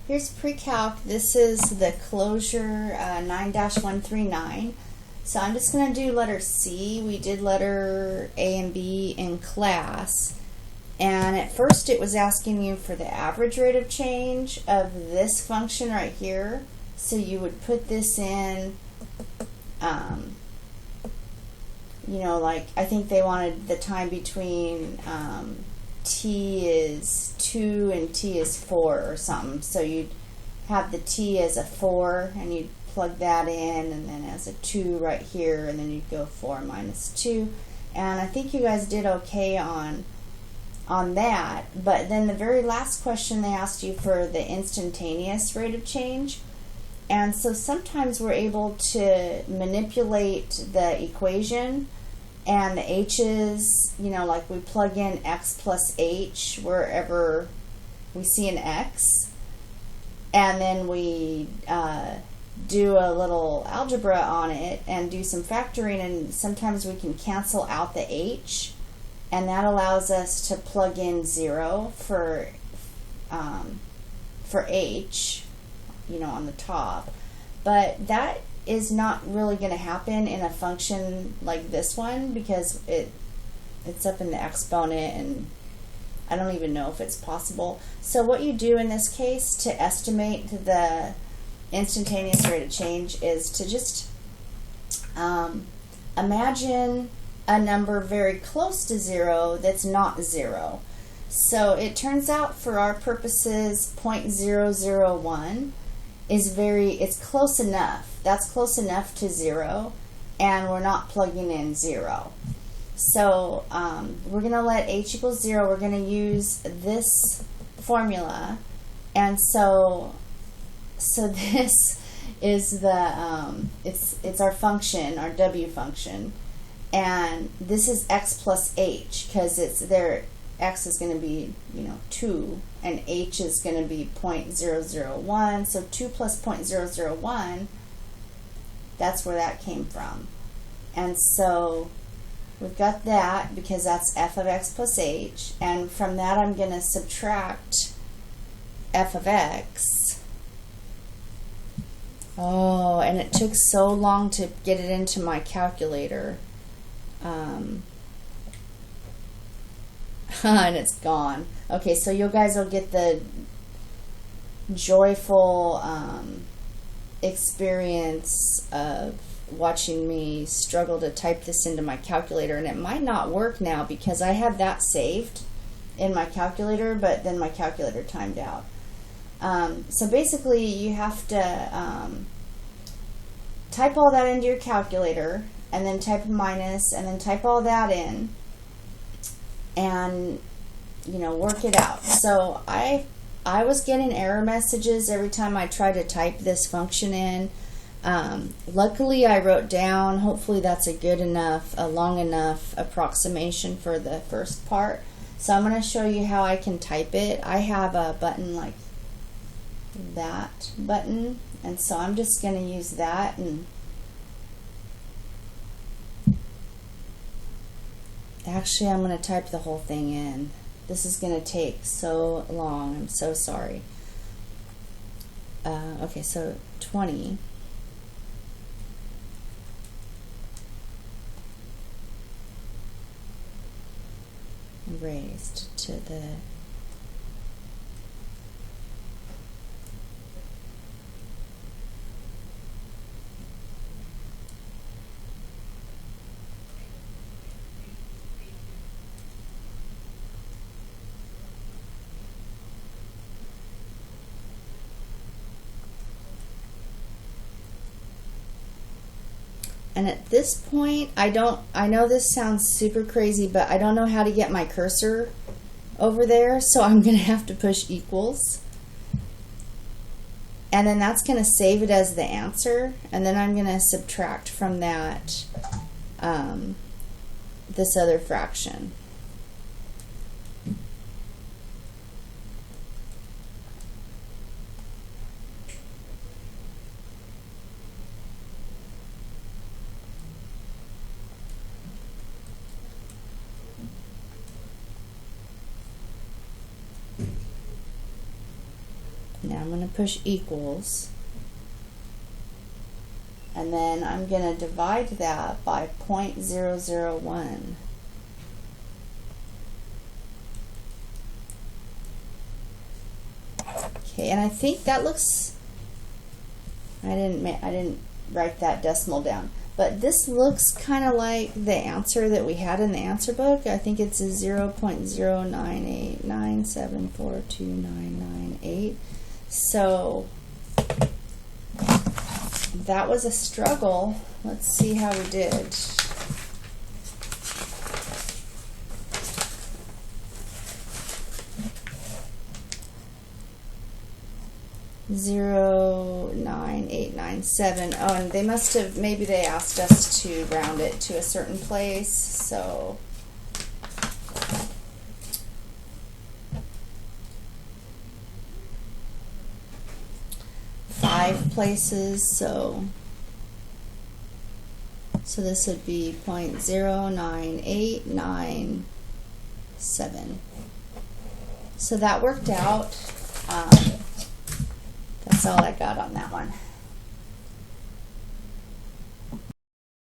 Here's pre-calc. This is the closure 9-139. So I'm just going to do letter C. We did letter A and B in class. And at first it was asking you for the average rate of change of this function right here. So you would put this in, you know, like I think they wanted the time between t is 2 and t is 4 or something. So you'd have the t as a 4 and you'd plug that in, and then as a 2 right here, and then you'd go 4 minus 2. And I think you guys did okay on that. But then the very last question they asked you for the instantaneous rate of change. And so sometimes we're able to manipulate the equation and the h's, you know, like we plug in x plus h wherever we see an x, and then we do a little algebra on it and do some factoring, and sometimes we can cancel out the h, and that allows us to plug in 0 for h, you know, on the top. But that is not really going to happen in a function like this one, because it's up in the exponent, and I don't even know if it's possible. So what you do in this case to estimate the instantaneous rate of change is to just imagine a number very close to 0 that's not 0. So it turns out for our purposes 0.001 is it's close enough. That's close enough to 0, and we're not plugging in 0. So we're going to let h equals 0. We're going to use this formula, and so this is the it's our function, our w function, and this is x plus h, because it's there. X is going to be, you know, 2, and h is going to be 0.001. So 2 plus 0.001, that's where that came from. And so we've got that because that's f of x plus h, and from that I'm going to subtract f of x. Oh, and it took so long to get it into my calculator. And it's gone. Okay, so you guys will get the joyful experience of watching me struggle to type this into my calculator, and it might not work now because I had that saved in my calculator, but then my calculator timed out. So basically you have to type all that into your calculator, and then type a minus, and then type all that in, and, you know, work it out. So I was getting error messages every time I tried to type this function in. Luckily I wrote down, hopefully that's a long enough approximation for the first part. So I'm going to show you how I can type it. I have a button like that button, and so I'm just going to use that, and actually I'm going to type the whole thing in. This is going to take so long. I'm so sorry. Okay, so 20 raised to the And at this point, I know this sounds super crazy, but I don't know how to get my cursor over there, so I'm going to have to push equals. And then that's going to save it as the answer, and then I'm going to subtract from that this other fraction. Now I'm going to push equals. And then I'm going to divide that by 0.001. Okay, and I think that looks, I didn't write that decimal down, but this looks kind of like the answer that we had in the answer book. I think it's a 0.09897429998. So that was a struggle. Let's see how we did. $0.9897. Oh, and they must have, maybe they asked us to round it to a certain place, so five places, so this would be 0.09897. So that worked out. That's all I got on that one.